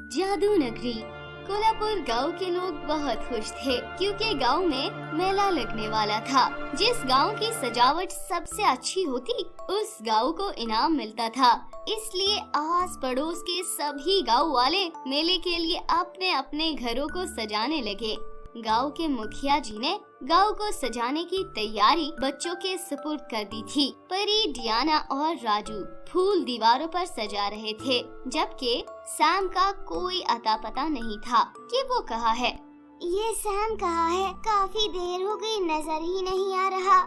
जादू नगरी। कोल्हापुर गांव के लोग बहुत खुश थे क्योंकि गांव में मेला लगने वाला था। जिस गांव की सजावट सबसे अच्छी होती उस गांव को इनाम मिलता था। इसलिए आस पड़ोस के सभी गांव वाले मेले के लिए अपने अपने घरों को सजाने लगे। गांव के मुखिया जी ने गांव को सजाने की तैयारी बच्चों के सुपुर्द कर दी थी। परी, डियाना और राजू फूल दीवारों पर सजा रहे थे, जबकि सैम का कोई अता पता नहीं था कि वो कहाँ है। ये सैम कहाँ है? काफी देर हो गई, नजर ही नहीं आ रहा।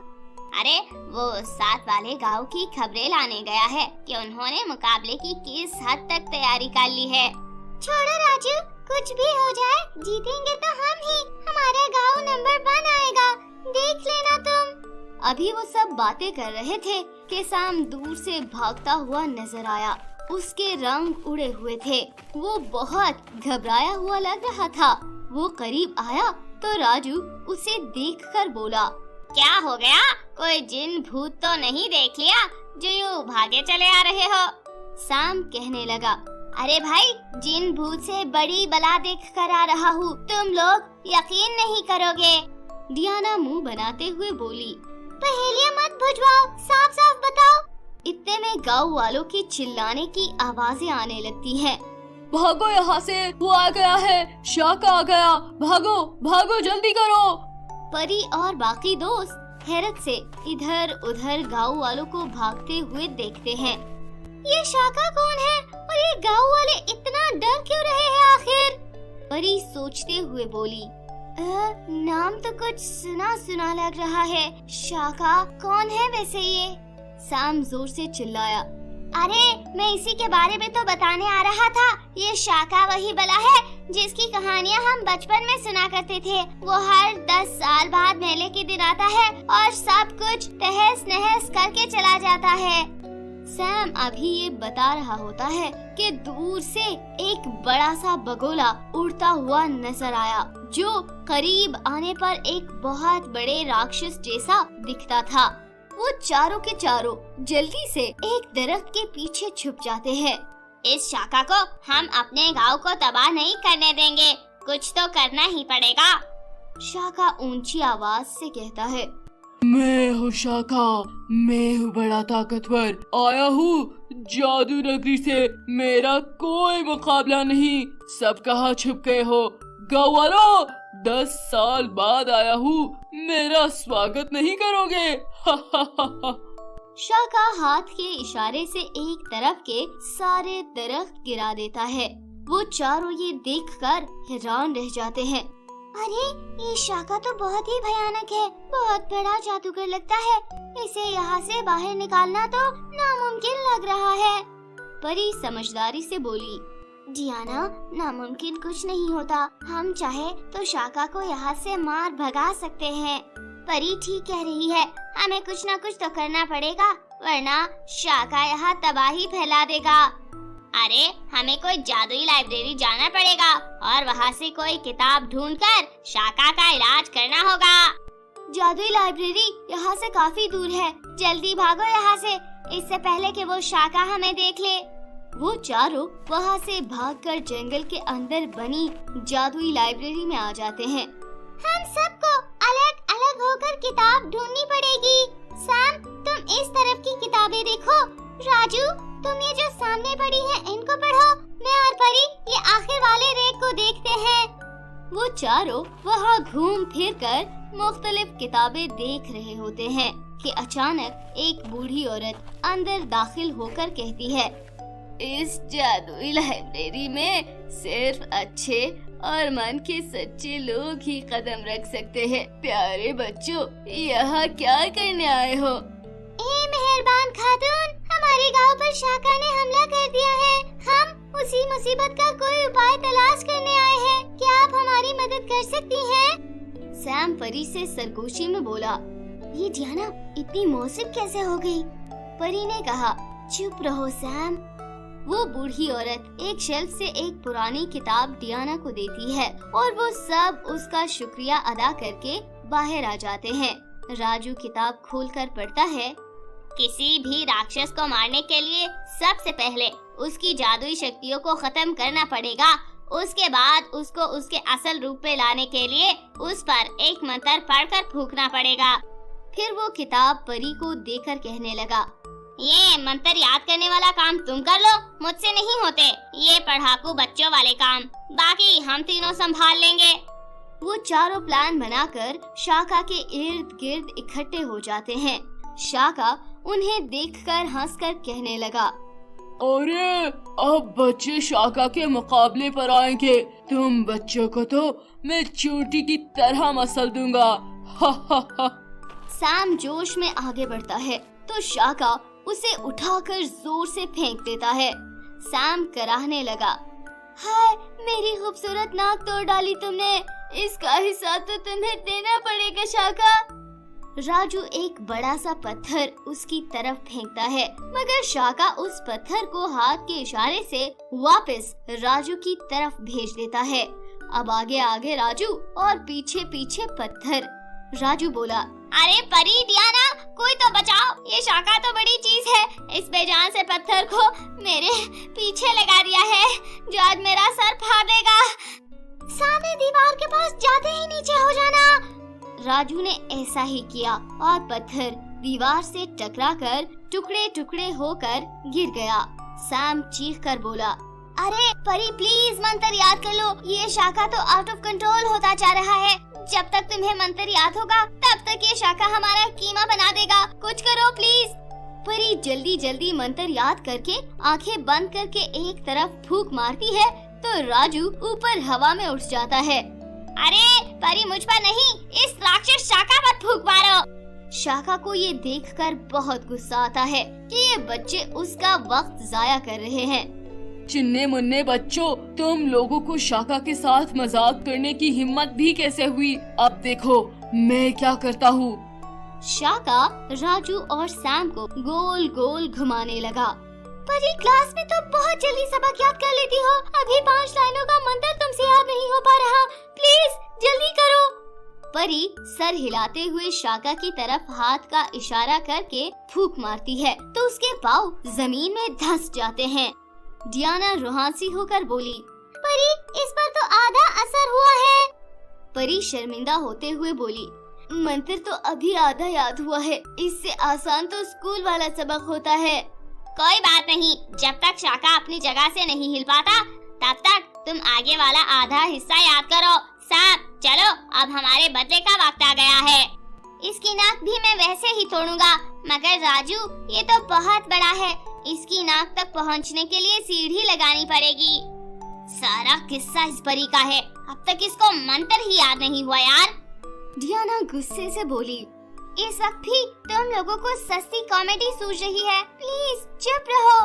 अरे वो साथ वाले गांव की खबरें लाने गया है कि उन्होंने मुकाबले की किस हद तक तैयारी कर ली है। छोड़ो राजू, कुछ भी हो जाए जीतेंगे तो हम ही। हमारा गांव नंबर 1 आएगा, देख लेना तुम। अभी वो सब बातें कर रहे थे कि सैम दूर से भागता हुआ नजर आया। उसके रंग उड़े हुए थे, वो बहुत घबराया हुआ लग रहा था। वो करीब आया तो राजू उसे देखकर बोला, क्या हो गया? कोई जिन भूत तो नहीं देख लिया जो यूं भागे चले आ रहे हो? सैम कहने लगा, अरे भाई, जिन भूत से बड़ी बला देख कर आ रहा हूँ, तुम लोग यकीन नहीं करोगे। डियाना मुंह बनाते हुए बोली, पहेलियां मत बुझवाओ, साफ साफ बताओ। इतने में गांव वालों की चिल्लाने की आवाजें आने लगती हैं। भागो यहाँ से, वो आ गया है, शाका आ गया, भागो भागो जल्दी करो। परी और बाकी दोस्त हैरत से इधर उधर गांव वालों को भागते हुए देखते हैं। ये शाका कौन है और ये गांव वाले इतना डर क्यों रहे हैं आखिर? परी सोचते हुए बोली, नाम तो कुछ सुना सुना लग रहा है। शाका कौन है वैसे ये? सैम जोर से चिल्लाया, अरे मैं इसी के बारे में तो बताने आ रहा था। ये शाका वही बला है जिसकी कहानियाँ हम बचपन में सुना करते थे। वो हर 10 साल बाद मेले के दिन आता है और सब कुछ तहस नहस करके चला जाता है। सैम अभी ये बता रहा होता है कि दूर से एक बड़ा सा बगोला उड़ता हुआ नजर आया, जो करीब आने पर एक बहुत बड़े राक्षस जैसा दिखता था। वो चारों के चारों जल्दी से एक दरख्त के पीछे छुप जाते हैं। इस शाका को हम अपने गांव को तबाह नहीं करने देंगे, कुछ तो करना ही पड़ेगा। शाका ऊंची आवाज से कहता है, मैं हूँ शाका, मैं हूँ बड़ा ताकतवर, आया हूँ जादू नगरी से, मेरा कोई मुकाबला नहीं। सब कहाँ छुप गए हो? गाँव वालों, 10 साल बाद आया हूँ, मेरा स्वागत नहीं करोगे? शाका हाथ के इशारे से एक तरफ के सारे दरख्त गिरा देता है। वो चारों ये देखकर हैरान रह जाते हैं। अरे ये शाका तो बहुत ही भयानक है, बहुत बड़ा जादूगर लगता है। इसे यहाँ से बाहर निकालना तो नामुमकिन लग रहा है। परी समझदारी से बोली, डियाना, नामुमकिन कुछ नहीं होता। हम चाहे तो शाका को यहाँ से मार भगा सकते हैं। परी ठीक कह रही है, हमें कुछ न कुछ तो करना पड़ेगा, वरना शाका यहाँ तबाही फैला देगा। अरे हमें कोई जादुई लाइब्रेरी जाना पड़ेगा और वहाँ से कोई किताब ढूंढकर शाका का इलाज करना होगा। जादुई लाइब्रेरी यहाँ से काफी दूर है, जल्दी भागो यहाँ से, इससे पहले कि वो शाका हमें देख ले। वो चारों वहाँ से भागकर जंगल के अंदर बनी जादुई लाइब्रेरी में आ जाते हैं। हम सबको अलग अलग होकर किताब ढूंढनी पड़ेगी। सैम, तुम इस तरफ की किताबें देखो। राजू, तुम ये जो सामने पड़ी है इनको पढ़ो। मैं और परी ये आखिर वाले रेक को देखते हैं। वो चारों वहाँ घूम फिर कर मुख्तलिफ किताबें देख रहे होते हैं कि अचानक एक बूढ़ी औरत अंदर दाखिल होकर कहती है, इस जादुई लाइब्रेरी में सिर्फ अच्छे और मन के सच्चे लोग ही कदम रख सकते हैं। प्यारे बच्चों, यहाँ क्या करने आए हो? ए मेहरबान खातून, हमारे गांव पर शाका ने हमला कर दिया है। हम उसी मुसीबत का कोई उपाय तलाश करने आए हैं। क्या आप हमारी मदद कर सकती हैं? सैम परी से सरगोशी में बोला, ये डियाना इतनी मौसम कैसे हो गई? परी ने कहा, चुप रहो सैम। वो बूढ़ी औरत एक शेल्फ से एक पुरानी किताब डियाना को देती है और वो सब उसका शुक्रिया अदा करके बाहर आ जाते हैं। राजू किताब खोलकर पढ़ता है, किसी भी राक्षस को मारने के लिए सबसे पहले उसकी जादुई शक्तियों को खत्म करना पड़ेगा उसके बाद उसको उसके असल रूप पे लाने के लिए उस पर एक मंत्र पढ़कर फूंकना पड़ेगा। फिर वो किताब परी को देकर कहने लगा, ये मंत्र याद करने वाला काम तुम कर लो, मुझसे नहीं होते ये पढ़ाकू बच्चों वाले काम, बाकी हम तीनों संभाल लेंगे। वो चारों प्लान बनाकर शाका के इर्द गिर्द इकट्ठे हो जाते हैं। शाका उन्हें देखकर हंसकर कहने लगा, अरे अब बच्चे शाका के मुकाबले पर आएंगे। तुम बच्चों को तो मैं चोटी की तरह मसल दूंगा। हा हा हा। सैम जोश में आगे बढ़ता है तो शाका उसे उठाकर जोर से फेंक देता है। सैम कराहने लगा, हाय मेरी खूबसूरत नाक तोड़ डाली तुमने, इसका हिस्सा तो तुम्हें देना पड़ेगा शाका। राजू एक बड़ा सा पत्थर उसकी तरफ फेंकता है, मगर शाका उस पत्थर को हाथ के इशारे से वापस राजू की तरफ भेज देता है। अब आगे आगे राजू और पीछे पीछे पत्थर। राजू बोला, अरे परी दियाना कोई तो बचाओ, ये शाका तो बड़ी चीज है, इस बेजान से पत्थर को मेरे पीछे लगा दिया है जो आज मेरा सर फाड़ देगा। सामने दीवार के पास जाते ही नीचे हो जाना। राजू ने ऐसा ही किया और पत्थर दीवार से टकराकर टुकड़े टुकड़े होकर गिर गया। सैम चीख कर बोला, अरे परी प्लीज मंत्र याद कर लो, ये शाका तो आउट ऑफ कंट्रोल होता जा रहा है। जब तक तुम्हें मंत्र याद होगा तब तक ये शाका हमारा कीमा बना देगा, कुछ करो प्लीज। परी जल्दी जल्दी मंत्र याद करके आंखें बंद करके एक तरफ फूंक मारती है तो राजू ऊपर हवा में उठ जाता है। अरे परी मुझ पर नहीं, इस राक्षस शाका पर फूंक मारो। शाका को ये देखकर बहुत गुस्सा आता है कि ये बच्चे उसका वक्त जाया कर रहे हैं। चिन्ने मुन्ने बच्चों, तुम लोगों को शाका के साथ मजाक करने की हिम्मत भी कैसे हुई? अब देखो मैं क्या करता हूँ। शाका राजू और सैम को गोल गोल घुमाने लगा। परी क्लास में तो बहुत जल्दी सबक याद कर लेती हो, अभी 5 लाइनों का मंत्र तुमसे याद नहीं हो पा रहा, प्लीज जल्दी करो। परी सर हिलाते हुए शाका की तरफ हाथ का इशारा करके फूंक मारती है तो उसके पाँव जमीन में धंस जाते हैं। डियाना रुहासी होकर बोली, परी इस पर तो आधा असर हुआ है। परी शर्मिंदा होते हुए बोली, मंत्र तो अभी आधा याद हुआ है, इससे आसान तो स्कूल वाला सबक होता है। कोई बात नहीं, जब तक शाका अपनी जगह से नहीं हिल पाता तब तक तुम आगे वाला आधा हिस्सा याद करो। सैम चलो, अब हमारे बदले का वक्त आ गया है। इसकी नाक भी मैं वैसे ही तोड़ूंगा, मगर राजू ये तो बहुत बड़ा है, इसकी नाक तक पहुंचने के लिए सीढ़ी लगानी पड़ेगी। सारा किस्सा इस परी का है, अब तक इसको मंत्र ही याद नहीं हुआ यार। डियाना गुस्से से बोली, इस वक्त भी तुम लोगों को सस्ती कॉमेडी सूझ रही है, प्लीज चुप रहो।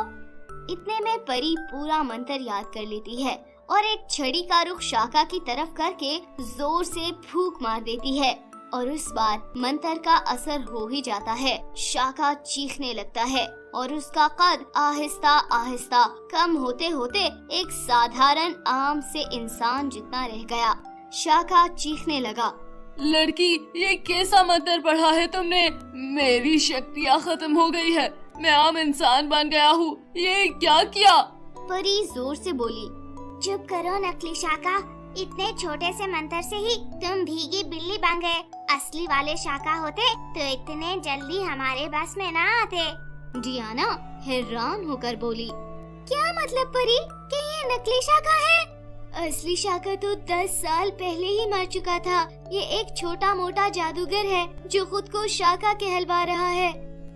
इतने में परी पूरा मंत्र याद कर लेती है और एक छड़ी का रुख शाका की तरफ करके जोर से फूंक मार देती है और उस बार मंत्र का असर हो ही जाता है। शाका चीखने लगता है और उसका कद आहिस्ता आहिस्ता कम होते होते एक साधारण आम से इंसान जितना रह गया। शाका चीखने लगा, लड़की ये कैसा मंत्र पढ़ा है तुमने? मेरी शक्तियाँ खत्म हो गई है, मैं आम इंसान बन गया हूँ, ये क्या किया? परी जोर से बोली, चुप करो नकली शाका, इतने छोटे से मंत्र से ही तुम भीगी बिल्ली बन गए। असली वाले शाका होते तो इतने जल्दी हमारे बस में ना आते। डियाना हैरान होकर बोली, क्या मतलब परी कि ये नकली शाका है? असली शाका तो 10 साल पहले ही मर चुका था। ये एक छोटा मोटा जादूगर है जो खुद को शाका कहलवा रहा है।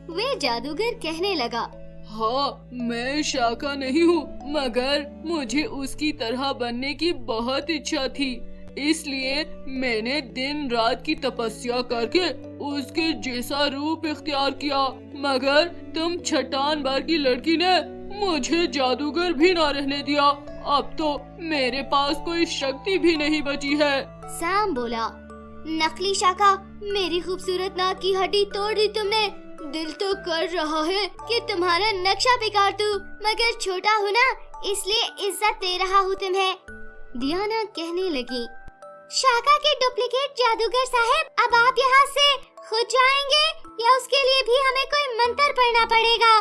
वे जादूगर कहने लगा, हाँ मैं शाका नहीं हूँ, मगर मुझे उसकी तरह बनने की बहुत इच्छा थी, इसलिए मैंने दिन रात की तपस्या करके उसके जैसा रूप इख्तियार किया, मगर तुम छटान बार की लड़की ने मुझे जादूगर भी ना रहने दिया। अब तो मेरे पास कोई शक्ति भी नहीं बची है। सैम बोला, नकली शाका, मेरी खूबसूरत नाक की हड्डी तोड़ दी तुमने। दिल तो कर रहा है कि तुम्हारा नक्शा बिगाड़ दूं, मगर छोटा हूँ ना, इसलिए इज्जत दे रहा हूँ तुम्हें। डियाना कहने लगी, शाका के डुप्लीकेट जादूगर साहब, अब आप यहाँ से खुद जाएंगे या उसके लिए भी हमें कोई मंत्र पढ़ना पड़ेगा?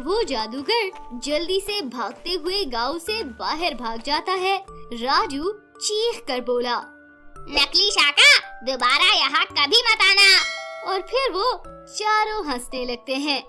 वो जादूगर जल्दी से भागते हुए गांव से बाहर भाग जाता है। राजू चीख कर बोला, नकली शाका, दोबारा यहाँ कभी मत आना। और फिर वो चारों हंसने लगते हैं।